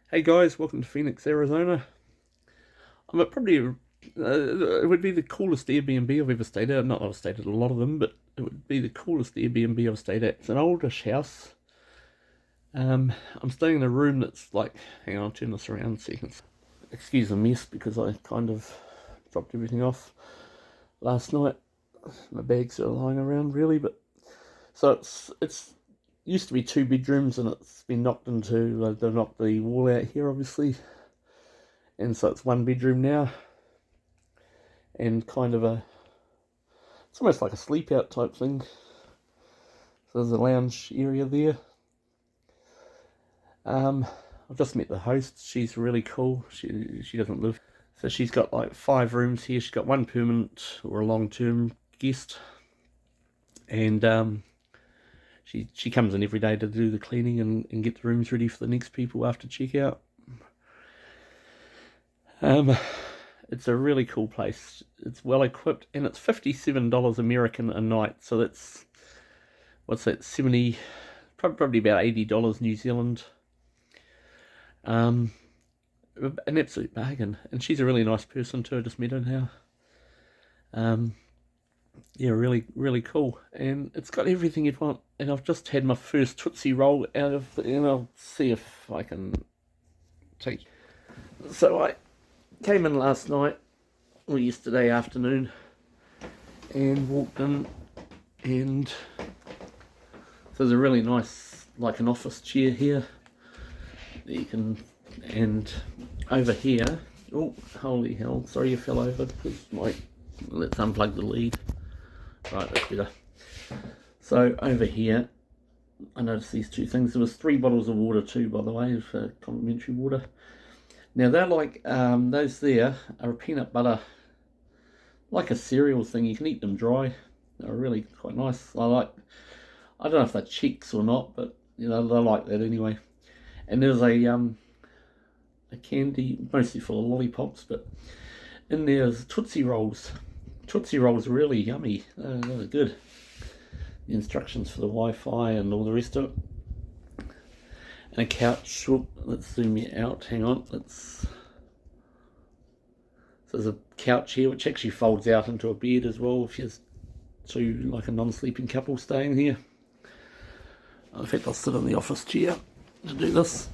Hey guys, welcome to Phoenix, Arizona. I'm at probably it would be the coolest Airbnb I've ever stayed at. Not that I've stayed at a lot of them, but it would be the coolest Airbnb I've stayed at. It's an oldish house. I'm staying in a room that's like, hang on, I'll turn this around so you can excuse the mess because I kind of dropped everything off last night. My bags are lying around really, but so it's used to be 2 bedrooms and it's been knocked into they've knocked the wall out here obviously, and so it's 1 bedroom now, and kind of it's almost like a sleep out type thing. So there's a lounge area there. I've just met the host. She's really cool. She doesn't live, so she's got like 5 rooms here. She's got one permanent or a long term guest, and she comes in every day to do the cleaning and get the rooms ready for the next people after checkout. It's a really cool place. It's well equipped, and it's $57 American a night. So that's, what's that, 70, probably about $80 New Zealand. An absolute bargain, and she's a really nice person too. I just met her now. Yeah, really, really cool, and it's got everything you'd want. And I've just had my first Tootsie Roll out of, and I'll see if I can take. So I came in last night or yesterday afternoon and walked in, and so there's a really nice, like an office chair here that you can, and over here, oh holy hell, sorry you fell over because let's unplug the lead. Right, that's better. So over here I noticed these two things. There was 3 bottles of water too, by the way, for complimentary water. Now they're like, those there are a peanut butter, like a cereal thing. You can eat them dry. They're really quite nice. I don't know if they're Cheeks or not, but you know, they're like that anyway. And there's a candy, mostly full of lollipops, but in there's Tootsie Rolls. Tootsie Rolls are really yummy. They're good. The instructions for the Wi-Fi and all the rest of it. And a couch. Oh, let's zoom it out. Hang on. So there's a couch here which actually folds out into a bed as well if you're like a non-sleeping couple staying here. In fact, I'll sit on the office chair to do this.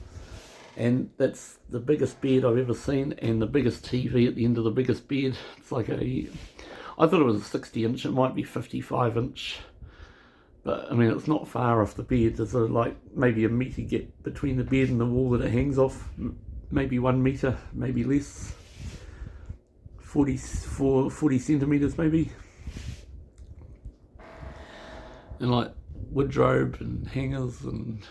And that's the biggest bed I've ever seen, and the biggest TV at the end of the biggest bed. It's like I thought it was a 60-inch, it might be 55-inch. But I mean, it's not far off the bed. There's like maybe a metre gap between the bed and the wall that it hangs off. Maybe 1 metre, maybe less. 40 centimetres maybe. And like wardrobe and hangers, and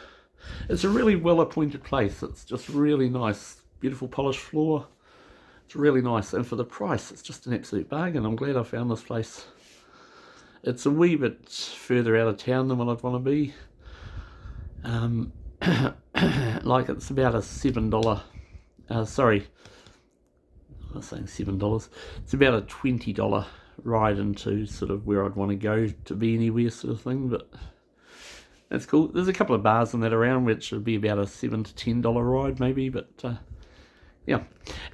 it's a really well appointed place. It's just really nice. Beautiful polished floor. It's really nice, and for the price it's just an absolute bargain. I'm glad I found this place. It's a wee bit further out of town than what I'd want to be. Like it's about a $7, sorry, I was saying $7. It's about a $20 ride into sort of where I'd want to go to be anywhere sort of thing, but that's cool. There's a couple of bars in that around which would be about a $7 to $10 ride maybe, but yeah.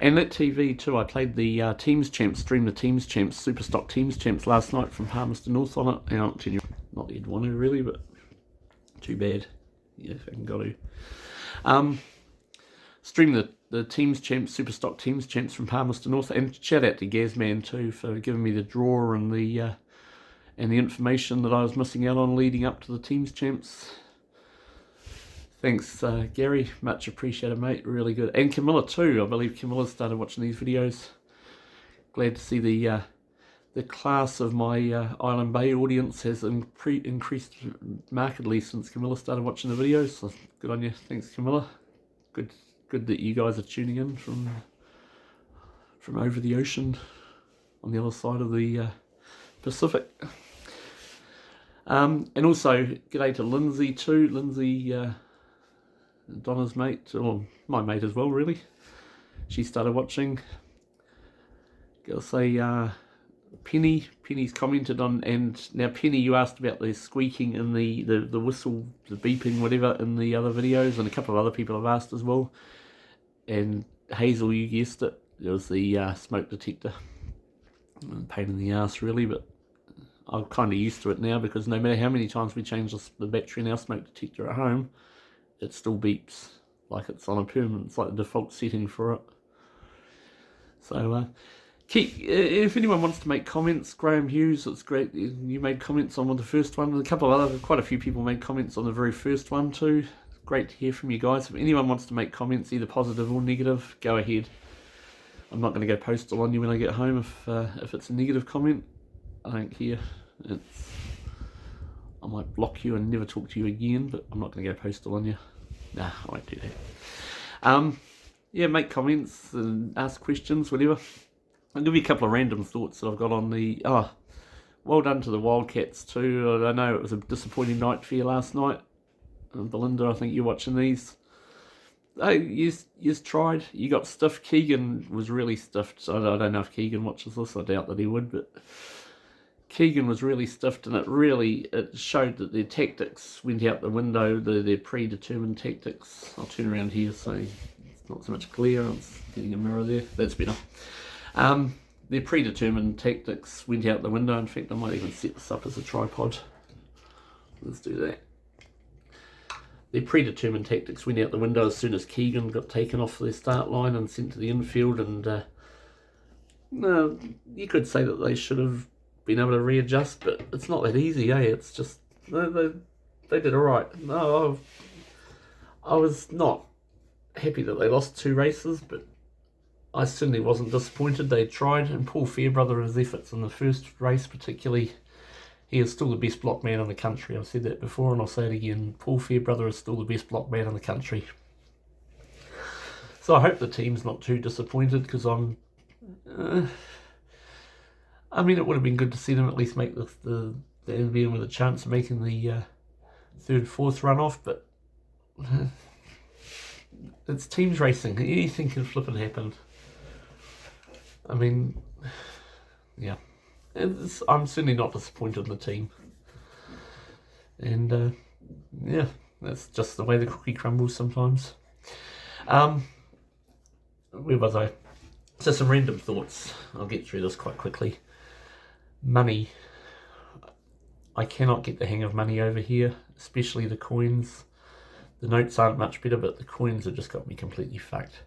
And that TV too, I played the Teams Champs, streamed the Teams Champs, Superstock Teams Champs last night from Palmerston North on it. And not that you'd want to really, but too bad. Yeah, if I can go to. Stream the Teams Champs, Superstock Teams Champs from Palmerston North, and shout out to Gazman too for giving me the draw and the information that I was missing out on leading up to the Teams Champs. Thanks, Gary. Much appreciated, mate. Really good. And Camilla too. I believe Camilla started watching these videos. Glad to see the class of my Island Bay audience has increased markedly since Camilla started watching the videos. So good on you. Thanks, Camilla. Good that you guys are tuning in from over the ocean on the other side of the Pacific. And also, g'day to Lindsay too. Lindsay, Donna's mate, or my mate as well, really. She started watching. I'll say Penny's commented on, and now Penny, you asked about the squeaking and the whistle, the beeping, whatever, in the other videos, and a couple of other people have asked as well. And Hazel, you guessed it, it was the smoke detector. Pain in the ass, really, but I'm kind of used to it now, because no matter how many times we change the battery in our smoke detector at home, it still beeps like it's on a permanent. It's like the default setting for it. So if anyone wants to make comments, Graham Hughes, it's great you made comments on the first one. Quite a few people made comments on the very first one too. It's great to hear from you guys. If anyone wants to make comments, either positive or negative, go ahead. I'm not going to go postal on you when I get home if it's a negative comment. I don't care. I might block you and never talk to you again, but I'm not going to go postal on you. Nah, I won't do that. Yeah, make comments and ask questions, whatever. I'll give you a couple of random thoughts that I've got on the... well done to the Wildcats too. I know it was a disappointing night for you last night. Belinda, I think you're watching these. You tried. You got stiff. Keegan was really stiffed. I don't know if Keegan watches this. I doubt that he would, but Keegan was really stiffed, and it showed that their tactics went out the window. Their predetermined tactics. I'll turn around here so it's not so much glare. I'm getting a mirror there. That's better. Their predetermined tactics went out the window. In fact, I might even set this up as a tripod. Let's do that. Their predetermined tactics went out the window as soon as Keegan got taken off their start line and sent to the infield, and no, you could say that they should have been able to readjust, but it's not that easy, eh? It's just they did all right. No, I was not happy that they lost 2 races, but I certainly wasn't disappointed. They tried, and Paul Fairbrother, his efforts in the first race particularly, he is still the best block man in the country. I've said that before and I'll say it again. Paul Fairbrother is still the best block man in the country. So I hope the team's not too disappointed, because I mean, it would have been good to see them at least make the NBN with a chance of making the 3rd, 4th runoff, but it's teams racing. Anything can flip and happen. I mean, yeah. I'm certainly not disappointed in the team. And, yeah, that's just the way the cookie crumbles sometimes. Where was I? So some random thoughts. I'll get through this quite quickly. Money. I cannot get the hang of money over here, especially the coins. The notes aren't much better, but the coins have just got me completely fucked.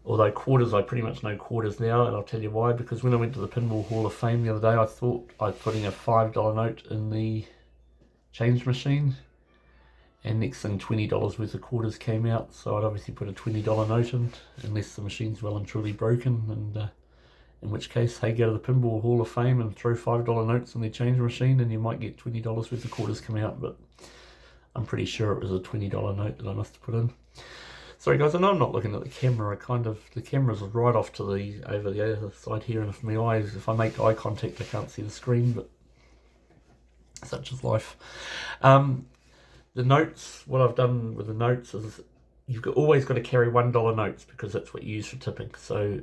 Although quarters, I pretty much know quarters now, and I'll tell you why. Because when I went to the Pinball Hall of Fame the other day, I thought I'd put in a $5 note in the change machine, and next thing $20 worth of quarters came out. So I'd obviously put a $20 note in, unless the machine's well and truly broken, and in which case, hey, go to the Pinball Hall of Fame and throw $5 notes in the change machine, and you might get $20 worth of quarters come out. But I'm pretty sure it was a $20 note that I must have put in. Sorry guys, I know I'm not looking at the camera. The camera's right off to over the other side here, and if I make eye contact, I can't see the screen, but such is life. The notes, what I've done with the notes is you've always got to carry $1 notes, because that's what you use for tipping. So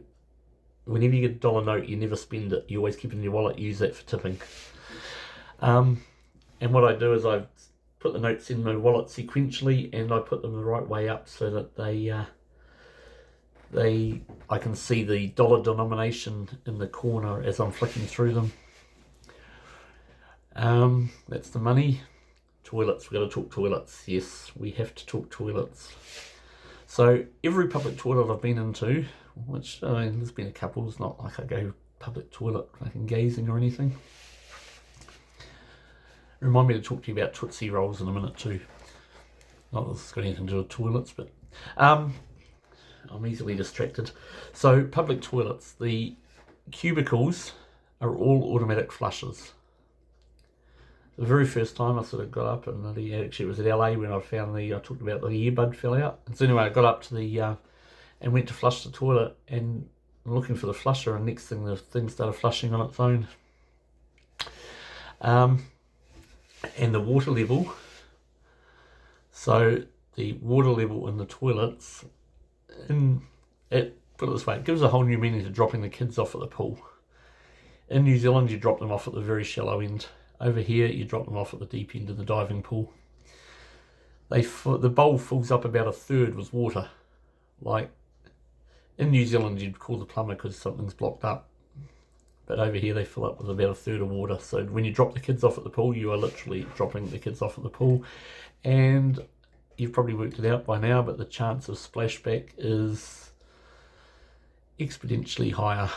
whenever you get a dollar note, you never spend it. You always keep it in your wallet, use that for tipping. And what I do is I put the notes in my wallet sequentially, and I put them the right way up so that I can see the dollar denomination in the corner as I'm flicking through them. That's the money. Toilets, we've got to talk toilets. Yes, we have to talk toilets. So every public toilet I've been into, which, I mean, there's been a couple, it's not like I go public toilet fucking gazing or anything. Remind me to talk to you about Tootsie Rolls in a minute too. Not that it's got anything to do with toilets, but I'm easily distracted. So public toilets, the cubicles are all automatic flushes. The very first time I sort of got up, and actually it was at LA when I found I talked about the earbud fell out. And so anyway, I got up to and went to flush the toilet, and I'm looking for the flusher, and next thing the thing started flushing on its own. And the water level, so the water level in the toilets, put it this way, it gives a whole new meaning to dropping the kids off at the pool. In New Zealand, you drop them off at the very shallow end. Over here, you drop them off at the deep end of the diving pool. The bowl fills up about 1/3 with water. Like, in New Zealand you'd call the plumber because something's blocked up. But over here they fill up with about a third of water. So when you drop the kids off at the pool, you are literally dropping the kids off at the pool. And you've probably worked it out by now, but the chance of splashback is exponentially higher.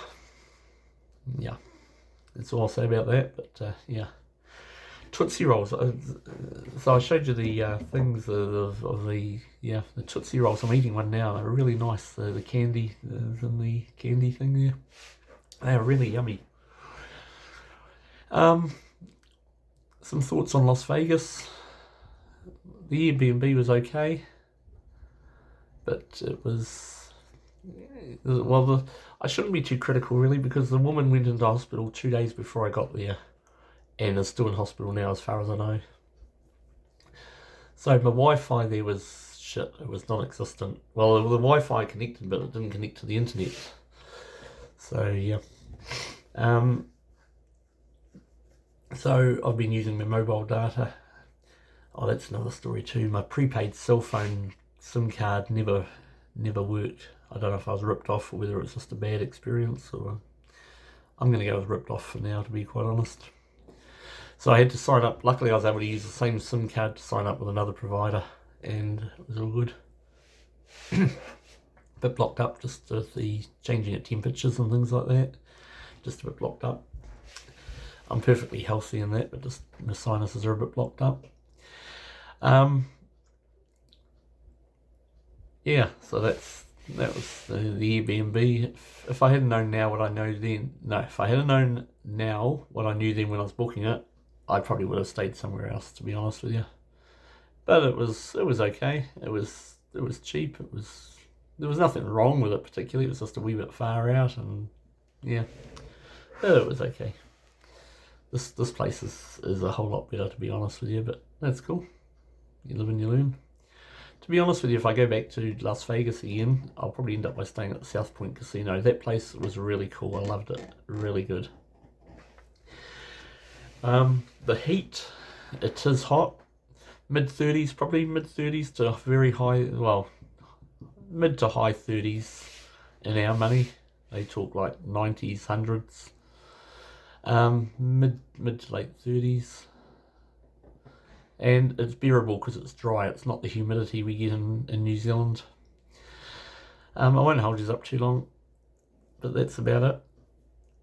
Yeah, that's all I'll say about that. But yeah, Tootsie Rolls. So I showed you the things of the Tootsie Rolls. I'm eating one now. They're really nice. The candy in the candy thing there. They are really yummy. Some thoughts on Las Vegas. The Airbnb was okay, but it was, well, I shouldn't be too critical really, because the woman went into hospital 2 days before I got there and is still in hospital now as far as I know. So my Wi-Fi there was shit. It was non-existent. Well, the Wi-Fi connected, but it didn't connect to the internet. So yeah. So I've been using my mobile data. Oh, that's another story too. My prepaid cell phone SIM card never worked. I don't know if I was ripped off or whether it was just a bad experience, or I'm going to go with ripped off for now, to be quite honest. So I had to sign up. Luckily I was able to use the same SIM card to sign up with another provider, and it was all good. Bit blocked up just with the changing of temperatures and things like that. Just a bit blocked up. I'm perfectly healthy in that, but just my sinuses are a bit blocked up. Yeah, so that was the Airbnb. If I had known now what I know then, no, if I had known now what I knew then when I was booking it, I probably would have stayed somewhere else, to be honest with you. But it was okay. It was cheap. There was nothing wrong with it particularly. It was just a wee bit far out, and yeah, but it was okay. This place is a whole lot better, to be honest with you, but that's cool. You live and you learn. To be honest with you, if I go back to Las Vegas again, I'll probably end up by staying at the South Point Casino. That place was really cool. I loved it. Really good. The heat, it is hot. Mid-30s, probably mid-30s to very high, well, mid to high 30s in our money. They talk like 90s, 100s. Mid to late 30s. And it's bearable because it's dry. It's not the humidity we get in New Zealand. I won't hold you up too long, but that's about it.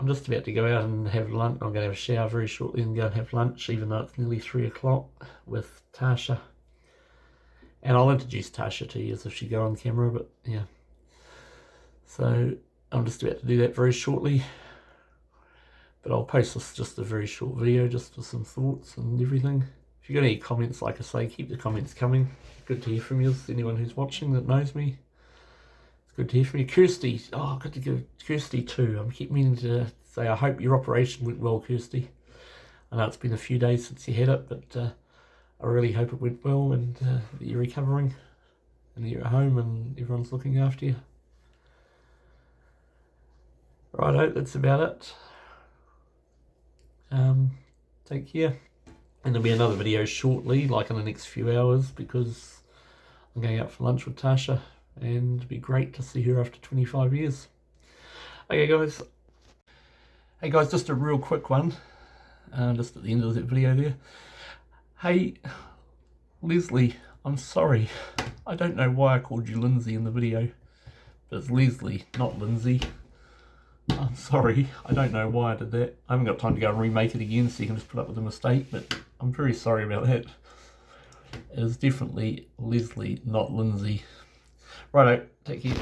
I'm just about to go out and have lunch. I'm going to have a shower very shortly and go and have lunch, even though it's nearly 3 o'clock, with Tasha. And I'll introduce Tasha to you as if she go on camera, but yeah. So I'm just about to do that very shortly. But I'll post this just a very short video, just for some thoughts and everything. If you've got any comments, like I say, keep the comments coming. Good to hear from you. Anyone who's watching that knows me, it's good to hear from you. Kirsty, oh, good to give Kirsty too. I keep meaning to say I hope your operation went well, Kirsty. I know it's been a few days since you had it, but I really hope it went well, and that you're recovering and that you're at home and everyone's looking after you. Righto, that's about it. Take care. And there'll be another video shortly, like in the next few hours, because I'm going out for lunch with Tasha, and it'd be great to see her after 25 years. Okay guys. Hey guys, just a real quick one, just at the end of that video there. Hey, Leslie, I'm sorry. I don't know why I called you Lindsay in the video, but it's Leslie, not Lindsay. I'm sorry, I don't know why I did that. I haven't got time to go and remake it again, so you can just put up with the mistake, but I'm very sorry about that. It is definitely Leslie, not Lindsay. Righto, take care.